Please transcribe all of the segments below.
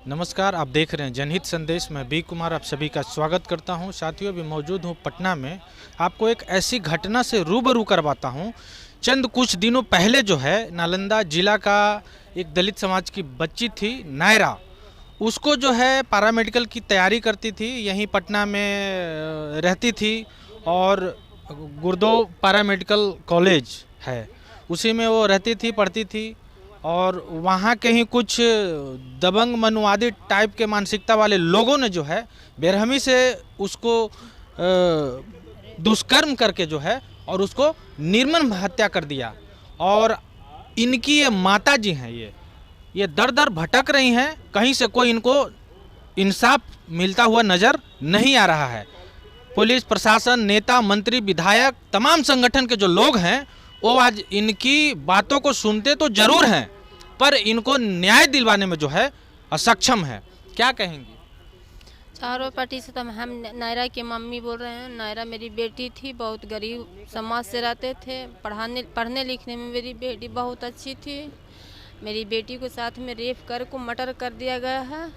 नमस्कार, आप देख रहे हैं जनहित संदेश। मैं बी कुमार आप सभी का स्वागत करता हूं। साथियों, भी मौजूद हूं पटना में। आपको एक ऐसी घटना से रूबरू करवाता हूं। चंद कुछ दिनों पहले जो है नालंदा जिला का एक दलित समाज की बच्ची थी नायरा। उसको जो है पैरामेडिकल की तैयारी करती थी, यहीं पटना में रहती थी और गुरदो पैरामेडिकल कॉलेज है, उसी में वो रहती थी, पढ़ती थी। और वहाँ के ही कुछ दबंग मनुवादी टाइप के मानसिकता वाले लोगों ने जो है बेरहमी से उसको दुष्कर्म करके जो है और उसको निर्मम हत्या कर दिया। और इनकी ये माता जी हैं, ये दर दर भटक रही हैं, कहीं से कोई इनको इंसाफ मिलता हुआ नज़र नहीं आ रहा है। पुलिस प्रशासन, नेता, मंत्री, विधायक, तमाम संगठन के जो लोग हैं वो आज इनकी बातों को सुनते तो जरूर हैं, पर इनको न्याय दिलवाने में जो है असक्षम है। क्या कहेंगी? चारों पार्टी से तो हम नायरा की मम्मी बोल रहे हैं। नायरा मेरी बेटी थी, बहुत गरीब समाज से रहते थे। पढ़ने लिखने में मेरी बेटी बहुत अच्छी थी। मेरी बेटी को साथ में रेप कर को मर्डर कर दिया गया है।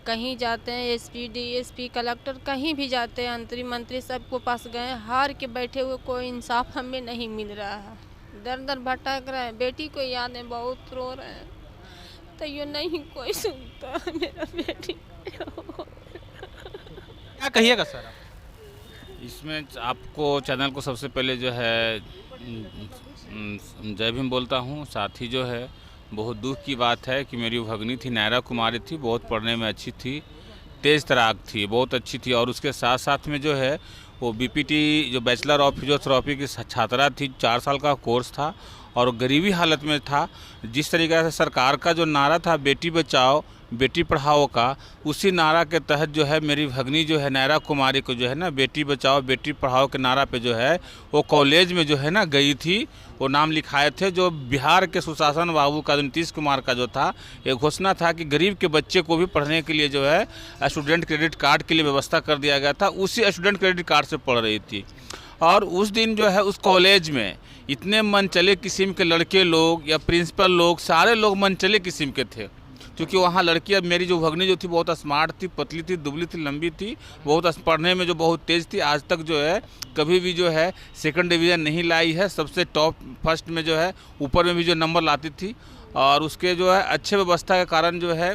कहीं जाते हैं एसपी, डीएसपी, कलेक्टर, कहीं भी जाते हैं, मंत्री सबको पास गए, हार के बैठे हुए, कोई इंसाफ हमें नहीं मिल रहा है। दर दर भटक रहे हैं। बेटी को याद है, बहुत रो रहे हैं, तो ये नहीं कोई सुनता है मेरा बेटी। क्या कहिएगा सर आप? इसमें आपको चैनल को सबसे पहले जो है जय भीम बोलता हूँ। साथ ही जो है बहुत दुख की बात है कि मेरी भगनी थी, नायरा कुमारी थी, बहुत पढ़ने में अच्छी थी, तेज़ तराक थी, बहुत अच्छी थी। और उसके साथ साथ में जो है वो बीपीटी जो बैचलर ऑफ फिजियोथेरेपी की छात्रा थी, 4 साल का कोर्स था और गरीबी हालत में था। जिस तरीके से सरकार का जो नारा था बेटी बचाओ बेटी पढ़ाओ का, उसी नारा के तहत जो है मेरी भगनी जो है नायरा कुमारी को जो है ना बेटी बचाओ बेटी पढ़ाओ के नारा पे जो है वो कॉलेज में जो है ना गई थी। वो नाम लिखाए थे। जो बिहार के सुशासन बाबू का, नीतीश कुमार का जो था, ये घोषणा था कि गरीब के बच्चे को भी पढ़ने के लिए जो है स्टूडेंट क्रेडिट कार्ड के लिए व्यवस्था कर दिया गया था। उसी स्टूडेंट क्रेडिट कार्ड से पढ़ रही थी। और उस दिन जो है उस कॉलेज में इतने मनचले किस्म के लड़के लोग या प्रिंसिपल लोग, सारे लोग मनचले किस्म के थे। क्योंकि वहाँ लड़की, अब मेरी जो भगनी जो थी बहुत स्मार्ट थी, पतली थी, दुबली थी, लंबी थी, बहुत पढ़ने में जो बहुत तेज़ थी। आज तक जो है कभी भी जो है सेकंड डिवीज़न नहीं लाई है। सबसे टॉप फर्स्ट में जो है ऊपर में भी जो नंबर लाती थी। और उसके जो है अच्छे व्यवस्था के कारण जो है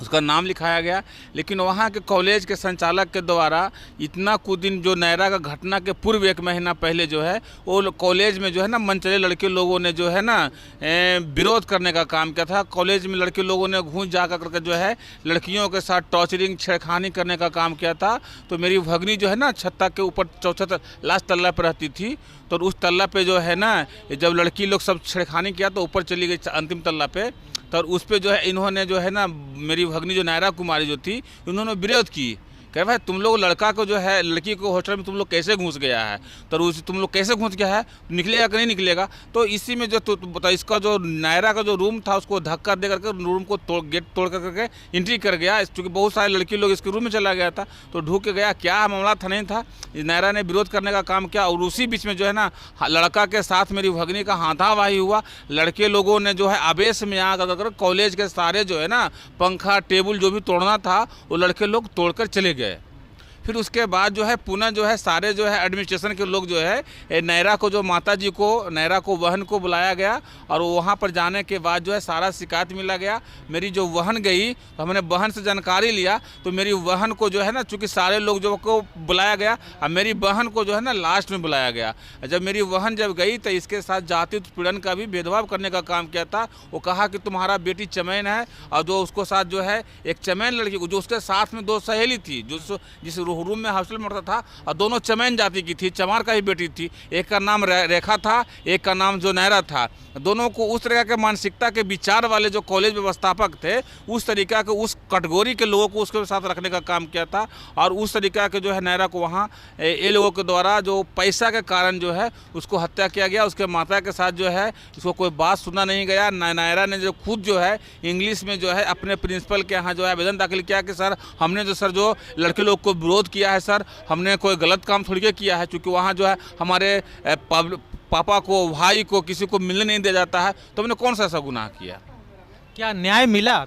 उसका नाम लिखाया गया। लेकिन वहाँ के कॉलेज के संचालक के द्वारा इतना कुछ दिन जो नायरा का घटना के पूर्व 1 महीना पहले जो है वो कॉलेज में जो है ना मनचले लड़के लोगों ने जो है ना विरोध करने का काम किया था। कॉलेज में लड़के लोगों ने घूस जा करके जो है लड़कियों के साथ टॉर्चरिंग, छेड़खानी करने का काम किया था। तो मेरी भगनी जो है ना छत्ता के ऊपर चौथा लास्ट तल्ला पर रहती थी। तो उस तल्ला पे जो है ना जब लड़की लोग सब छेड़खानी किया तो ऊपर चली गई अंतिम तल्ला पे। तो उस पे जो है इन्होंने जो है ना मेरी भगनी जो नायरा कुमारी जो थी, उन्होंने विरोध की। कह भाई तुम लोग लड़का को जो है लड़की को हॉस्टल में तुम लोग कैसे घुस गया है, तो तुम लोग कैसे घुस गया है, निकलेगा कि नहीं निकलेगा। तो इसी में जो तो इसका जो नायरा का जो रूम था उसको धक्का दे करके रूम को गेट तोड़ करके एंट्री कर गया। क्योंकि बहुत सारे लड़की लोग इसके रूम में चला गया था तो ढूक के गया। क्या मामला था नहीं था, नायरा ने विरोध करने का काम किया। और उसी बीच में जो है ना लड़का के साथ मेरी भगनी का हाथापाई हुआ। लड़के लोगों ने जो है आवेश में आकर कॉलेज के सारे जो है ना पंखा टेबल जो भी तोड़ना था वो लड़के लोग तोड़कर चले गए। फिर उसके बाद जो है पुनः जो है सारे जो है एडमिनिस्ट्रेशन के लोग जो है नायरा को, जो माता जी को, नायरा को बहन को बुलाया गया। और वहाँ पर जाने के बाद जो है सारा शिकायत मिला गया। मेरी जो बहन गई तो हमने बहन से जानकारी लिया। तो मेरी बहन को जो है ना चूँकि सारे लोग जो को बुलाया गया और मेरी बहन को जो है ना लास्ट में बुलाया गया। जब मेरी बहन जब गई तो इसके साथ जाति उत्पीड़न का भी भेदभाव करने का काम किया था। वो कहा कि तुम्हारा बेटी चमैन है, और जो उसको साथ जो है एक चमैन लड़की को, जो उसके साथ में 2 सहेली थी, जो जिस रूम में हॉस्टल में रहता था, और दोनों चमैन जाति की थी, चमार का ही बेटी थी। एक का नाम रेखा था, एक का नाम जो नायरा था। दोनों को उस तरह के मानसिकता के विचार वाले जो कॉलेज व्यवस्थापक थे, उस तरीका के उस कैटेगरी के लोगों को उसके साथ रखने का काम किया था। और उस तरीका के जो है नायरा को वहाँ ये लोगों के द्वारा जो पैसा के कारण जो है उसको हत्या किया गया। उसके माता के साथ जो है उसको कोई बात सुना नहीं गया। नायरा ने जो खुद जो है इंग्लिश में जो है अपने प्रिंसिपल के यहाँ जो है आवेदन दाखिल किया कि सर हमने जो लड़के लोग को विरोध किया है, सर हमने कोई गलत काम थोड़ी किया है। क्योंकि वहाँ जो है हमारे पापा को, भाई को, किसी को मिलने नहीं दिया जाता है, तो हमने कौन सा ऐसा गुनाह किया। क्या न्याय मिला?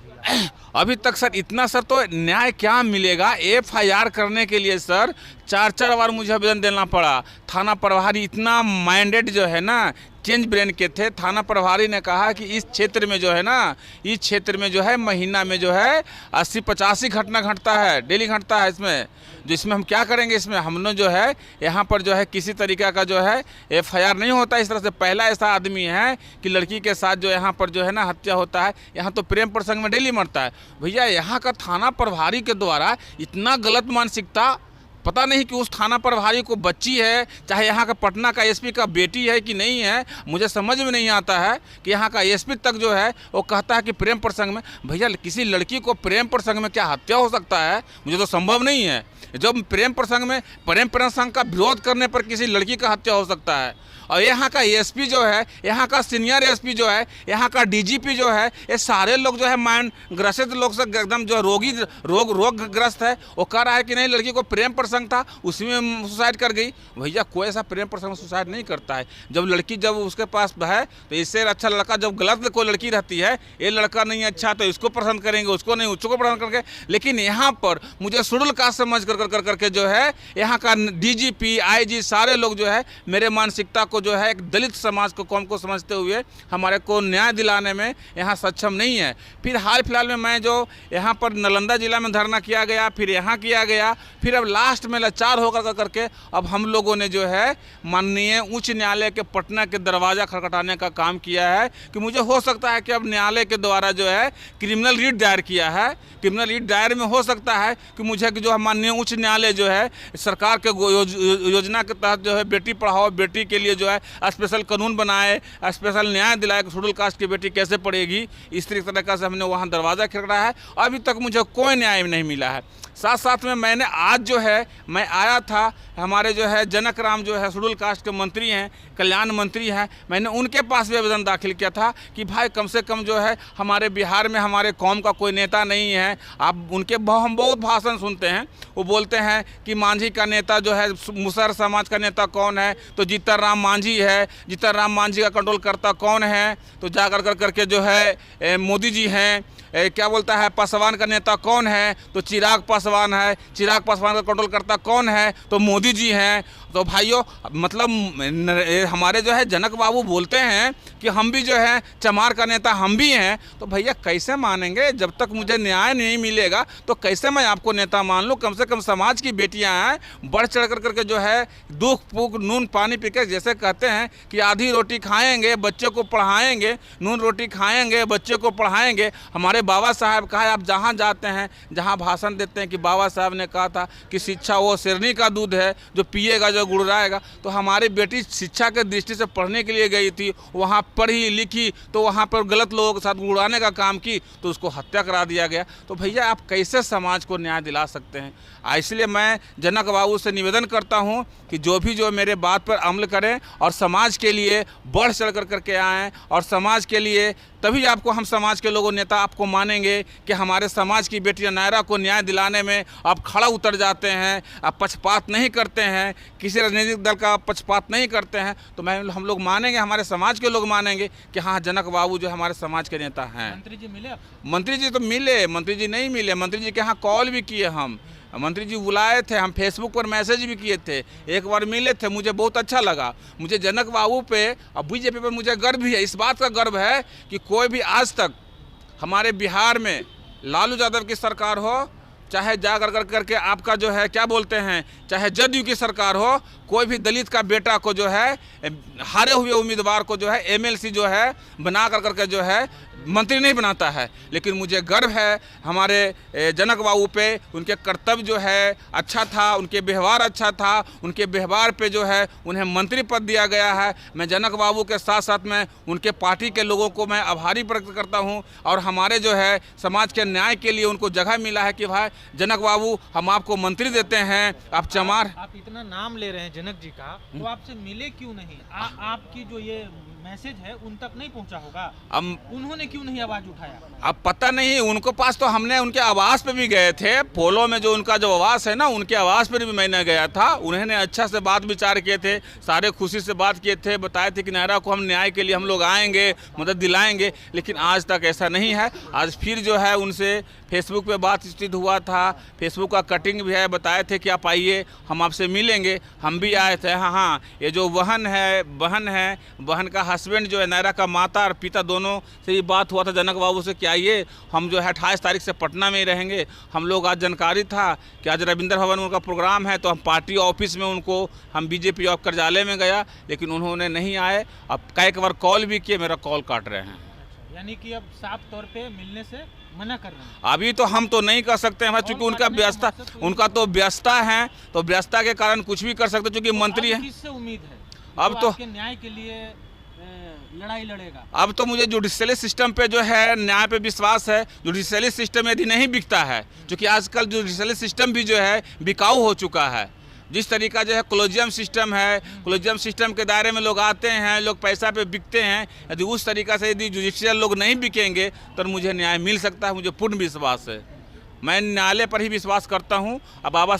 अभी तक सर इतना सर तो न्याय क्या मिलेगा। FIR करने के लिए सर 4 बार मुझे आवेदन देना पड़ा। थाना प्रभारी इतना माइंडेड जो है ना, चेंज ब्रेन के थे। थाना प्रभारी ने कहा कि इस क्षेत्र में जो है ना, इस क्षेत्र में जो है महीना में जो है 80-85 घटना घटता है, डेली घटता है इसमें। जिसमें हम क्या करेंगे, इसमें हमने जो है यहाँ पर जो है किसी तरीक़े का जो है FIR नहीं होता। इस तरह से पहला ऐसा आदमी है कि लड़की के साथ जो यहाँ पर जो है ना हत्या होता है। यहाँ तो प्रेम प्रसंग में डेली मरता है। भैया यहाँ का थाना प्रभारी के द्वारा इतना गलत मानसिकता, पता नहीं कि उस थाना प्रभारी को बच्ची है, चाहे यहाँ का पटना का SP का बेटी है कि नहीं है, मुझे समझ में नहीं आता है कि यहाँ का SP तक जो है वो कहता है कि प्रेम प्रसंग में। भैया किसी लड़की को प्रेम प्रसंग में क्या हत्या हो सकता है? मुझे तो संभव नहीं है। जब प्रेम प्रसंग का विरोध करने पर किसी लड़की का हत्या हो सकता है। और यहाँ का SP जो है, यहाँ का सीनियर SP जो है, यहाँ का DGP जो है, ये सारे लोग जो है माइंड ग्रसित लोग से एकदम जो रोगग्रस्त है। वो कह रहा है कि नहीं लड़की को प्रेम प्रसंग था, उसी में सुसाइड कर गई। भैया कोई ऐसा प्रेम प्रसंग में सुसाइड नहीं करता है। जब लड़की जब उसके पास है तो इससे अच्छा लड़का, जब गलत कोई लड़की रहती है, ये लड़का नहीं अच्छा तो इसको पसंद करेंगे, उसको नहीं उसको पसंद करके। लेकिन यहाँ पर मुझे शेड्यूल कास्ट समझ करके जो है यहाँ का DGP IG सारे लोग जो है मेरे मानसिकता को जो है एक दलित समाज को, कौम को समझते हुए हमारे को न्याय दिलाने में यहाँ सक्षम नहीं है। फिर हाल फिलहाल में मैं जो यहाँ पर नालंदा जिला में धरना किया गया, फिर यहाँ किया गया, फिर अब लास्ट में लाचार होकर करके अब हम लोगों ने जो है माननीय उच्च न्यायालय के पटना के दरवाज़ा खटखटाने का काम किया है कि मुझे हो सकता है कि अब न्यायालय के द्वारा जो है क्रिमिनल रिट दायर किया है। क्रिमिनल रिट दायर में हो सकता है कि मुझे जो माननीय उच्च न्यायालय जो है सरकार के योजना के तहत जो है बेटी पढ़ाओ बेटी के लिए जो है स्पेशल कानून बनाए, स्पेशल न्याय दिलाए कि शेड्यूल कास्ट की बेटी कैसे पढ़ेगी। इस तरीके से हमने वहाँ दरवाज़ा खटखटाया है। अभी तक मुझे कोई न्याय नहीं मिला है। साथ साथ में मैंने आज जो है मैं आया था, हमारे जो है जनक राम जो है शेड्यूल कास्ट के मंत्री हैं, कल्याण मंत्री हैं, मैंने उनके पास भी आवेदन दाखिल किया था कि भाई कम से कम जो है हमारे बिहार में हमारे कौम का कोई नेता नहीं है। आप उनके हम बहुत भाषण सुनते हैं, वो बोलते हैं कि मांझी का नेता जो है, मुसहर समाज का नेता कौन है, तो जीतन राम मांझी है। जीतन राम मांझी का कंट्रोल करता कौन है, तो जाकर करके जो है मोदी जी हैं। क्या बोलता है पासवान का नेता कौन है, तो चिराग पासवान है। चिराग पासवान का कंट्रोल करता कौन है, तो मोदी जी हैं। तो भाइयों मतलब हमारे जो है जनक बाबू बोलते हैं कि हम भी जो है चमार का नेता हम भी हैं। तो भैया कैसे मानेंगे? जब तक मुझे न्याय नहीं मिलेगा तो कैसे मैं आपको नेता मान लूँ? कम से कम समाज की बेटियां हैं, बढ़ चढ़ करके जो है दुख पुख नून पानी पी के, जैसे कहते हैं कि आधी रोटी खाएंगे बच्चे को पढ़ाएंगे, नून रोटी खाएंगे बच्चे को पढ़ाएंगे। हमारे बाबा साहब कहा है, आप जहाँ जाते हैं जहाँ भाषण देते हैं कि बाबा साहब ने कहा था कि शिक्षा वो शेरनी का दूध है, जो पिएगा जो गुड़राएगा। तो हमारी बेटी शिक्षा के दृष्टि से पढ़ने के लिए गई थी, वहाँ पढ़ी लिखी, तो वहाँ पर गलत लोगों के साथ गुड़ाने का काम की, तो उसको हत्या करा दिया गया। तो भैया आप कैसे समाज को न्याय दिला सकते हैं? इसलिए मैं जनक बाबू से निवेदन करता हूं कि जो मेरे बात पर अमल करें और समाज के लिए बढ़ चढ़ करके आएँ, और समाज के लिए तभी आपको हम समाज के लोगों नेता आपको मानेंगे कि हमारे समाज की बेटियां नायरा को न्याय दिलाने में आप खड़ा उतर जाते हैं, आप पक्षपात नहीं करते हैं, किसी राजनीतिक दल का पक्षपात नहीं करते हैं। तो हम लोग मानेंगे, हमारे समाज के लोग मानेंगे कि हाँ जनक बाबू जो हमारे समाज के नेता हैं। मंत्री जी मिले? मंत्री जी तो मिले, मंत्री जी नहीं मिले। मंत्री जी के यहाँ कॉल भी किए, हम मंत्री जी बुलाए थे, हम फेसबुक पर मैसेज भी किए थे, एक बार मिले थे, मुझे बहुत अच्छा लगा। मुझे जनक बाबू पे और बीजेपी पर मुझे गर्व भी है। इस बात का गर्व है कि कोई भी आज तक हमारे बिहार में लालू यादव की सरकार हो, चाहे जाकर करके आपका जो है क्या बोलते हैं, चाहे जदयू की सरकार हो, कोई भी दलित का बेटा को जो है हारे हुए उम्मीदवार को जो है MLC जो है बना करके जो है मंत्री नहीं बनाता है। लेकिन मुझे गर्व है हमारे जनक बाबू पे, उनके कर्तव्य जो है अच्छा था, उनके व्यवहार अच्छा था, उनके व्यवहार पे जो है उन्हें मंत्री पद दिया गया है। मैं जनक बाबू के साथ साथ में उनके पार्टी के लोगों को मैं आभारी व्यक्त करता हूं, और हमारे जो है समाज के न्याय के लिए उनको जगह मिला है कि भाई जनक बाबू हम आपको मंत्री देते हैं, आप चमार। आप इतना नाम ले रहे हैं जनक जी का, तो आपसे मिले क्यों नहीं? आपकी जो ये मैसेज है उन तक नहीं पहुंचा होगा, अब उन्होंने क्यों नहीं आवाज उठाया? अब पता नहीं, उनको पास तो हमने उनके आवास पे भी गए थे, पोलो में जो उनका जो आवास है ना, उनके आवास पर भी मैंने गया था। उन्होंने अच्छा से बात विचार किए थे, सारे खुशी से बात किए थे, बताए थे कि नायरा को हम न्याय के लिए हम लोग आएंगे, मदद दिलाएंगे, लेकिन आज तक ऐसा नहीं है। आज फिर जो है उनसे फेसबुक पे बातचीत हुआ था, फेसबुक का कटिंग भी है, बताए थे कि आप आइए, हम आपसे मिलेंगे, हम भी आए थे। हाँ, ये जो बहन है, बहन का हस्बैंड जो है, नायरा का माता और पिता दोनों से ये बात हुआ था जनक बाबू से कि आइए, हम जो है 28 तारीख से पटना में ही रहेंगे। हम लोग आज जानकारी था कि आज रविंद्र भवन में उनका प्रोग्राम है, तो हम पार्टी ऑफिस में उनको, हम बीजेपी ऑफ कार्यालय में गया, लेकिन उन्होंने नहीं आए। अब कई बार कॉल भी किए, मेरा कॉल काट रहे हैं। यानी कि अब साफ तौर पे मिलने से मना कर रहे हैं। अभी तो हम तो नहीं कर सकते हैं, क्योंकि उनका तो व्यस्तता है, तो व्यस्तता के कारण कुछ भी कर सकते, क्योंकि मंत्री है। किससे उम्मीद है अब तो न्याय के लिए लड़ाई लड़ेगा? अब तो मुझे जुडिशियली सिस्टम पे जो है न्याय पे विश्वास है। जुडिशियली सिस्टम यदि नहीं बिकता है, क्योंकि आजकल जुडिशियली सिस्टम भी जो है बिकाऊ हो चुका है। जिस तरीका जो है कोलोजियम सिस्टम है, कोलोजियम सिस्टम के दायरे में लोग आते हैं, लोग पैसा पे बिकते हैं। यदि उस तरीका से यदि जुडिशियल लोग नहीं बिकेंगे तो मुझे न्याय मिल सकता है, मुझे पूर्ण विश्वास है। मैं न्यायालय पर ही विश्वास करता हूं, अब बाबा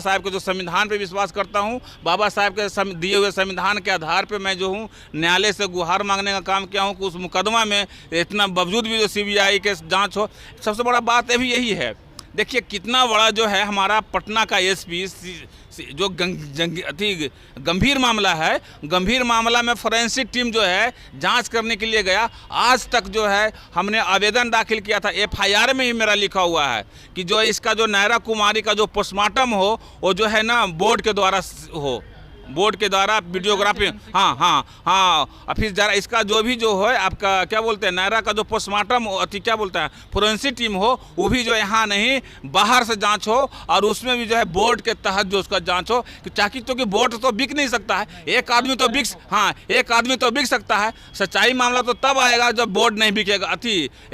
साहब के जो संविधान पे विश्वास करता हूं। बाबा साहब के दिए हुए संविधान के आधार पे मैं जो हूं न्यायालय से गुहार मांगने का काम किया हूं कि उस मुकदमा में इतना बावजूद भी जो सीबीआई के जांच हो। सबसे बड़ा बात अभी यही है, देखिए कितना बड़ा जो है हमारा पटना का एसपी जो गंभीर मामला है, गंभीर मामला में फोरेंसिक टीम जो है जांच करने के लिए गया। आज तक जो है हमने आवेदन दाखिल किया था, एफआईआर में ही मेरा लिखा हुआ है कि जो इसका जो नायरा कुमारी का जो पोस्टमार्टम हो वो जो है ना बोर्ड के द्वारा हो, बोर्ड के द्वारा वीडियोग्राफी। हाँ, फिर जरा इसका जो भी जो है आपका क्या बोलते हैं, नायरा का जो पोस्टमार्टम अति क्या बोलते हैं फोरेंसिक टीम हो, वो भी जो यहाँ नहीं बाहर से जांच हो, और उसमें भी जो है बोर्ड के तहत जो उसका जांच हो, ताकि क्योंकि बोर्ड तो बिक नहीं सकता है, एक आदमी तो बिक सकता है। सच्चाई मामला तो तब आएगा जब बोर्ड नहीं बिकेगा।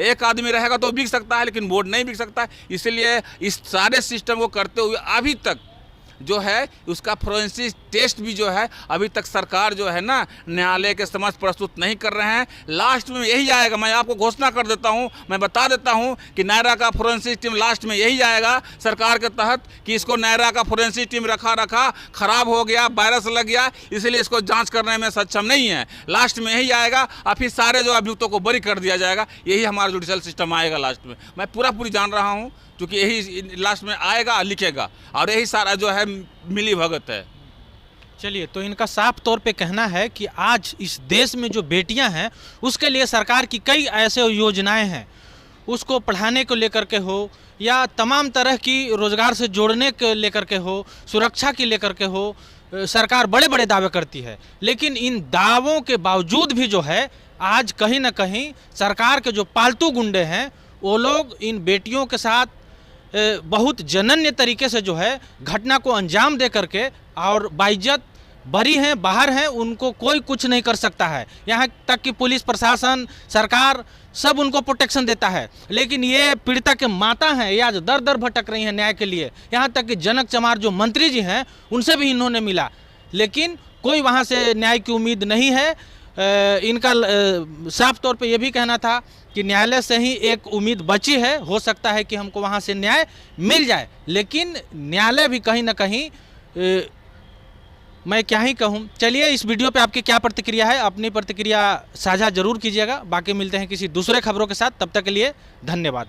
एक आदमी रहेगा तो बिक सकता है, लेकिन बोर्ड नहीं बिक सकता है। इसलिए इस सारे सिस्टम को करते हुए अभी तक जो है उसका फोरेंसिक टेस्ट भी जो है अभी तक सरकार जो है ना न्यायालय के समक्ष प्रस्तुत नहीं कर रहे हैं। लास्ट में यही आएगा, मैं आपको घोषणा कर देता हूं, मैं बता देता हूं कि नायरा का फोरेंसिक टीम लास्ट में यही आएगा सरकार के तहत कि इसको नायरा का फोरेंसिक टीम रखा खराब हो गया, वायरस लग गया, इसलिए इसको जाँच करने में सक्षम नहीं है। लास्ट में यही आएगा और फिर सारे जो अभियुक्तों को बरी कर दिया जाएगा। यही हमारा जुडिशियल सिस्टम आएगा लास्ट में, मैं पूरी जान रहा हूँ, क्योंकि यही लास्ट में आएगा लिखेगा, और यही सारा जो है मिली भगत है। चलिए, तो इनका साफ तौर पे कहना है कि आज इस देश में जो बेटियां हैं उसके लिए सरकार की कई ऐसे योजनाएं हैं, उसको पढ़ाने को लेकर के हो या तमाम तरह की रोजगार से जोड़ने के लेकर के हो, सुरक्षा के लेकर के हो, सरकार बड़े बड़े दावे करती है। लेकिन इन दावों के बावजूद भी जो है आज कहीं ना कहीं सरकार के जो पालतू गुंडे हैं वो लोग इन बेटियों के साथ बहुत जनन्य तरीके से जो है घटना को अंजाम दे करके और बाइज्जत बरी हैं, बाहर हैं, उनको कोई कुछ नहीं कर सकता है। यहाँ तक कि पुलिस प्रशासन, सरकार सब उनको प्रोटेक्शन देता है। लेकिन ये पीड़िता के माता हैं, ये आज दर दर भटक रही हैं न्याय के लिए। यहाँ तक कि जनक चमार जो मंत्री जी हैं उनसे भी इन्होंने मिला, लेकिन कोई वहाँ से न्याय की उम्मीद नहीं है। इनका साफ तौर पे ये भी कहना था कि न्यायालय से ही एक उम्मीद बची है, हो सकता है कि हमको वहाँ से न्याय मिल जाए। लेकिन न्यायालय भी कहीं ना कहीं मैं क्या ही कहूँ। चलिए, इस वीडियो पे आपकी क्या प्रतिक्रिया है, अपनी प्रतिक्रिया साझा जरूर कीजिएगा। बाकी मिलते हैं किसी दूसरे खबरों के साथ, तब तक के लिए धन्यवाद।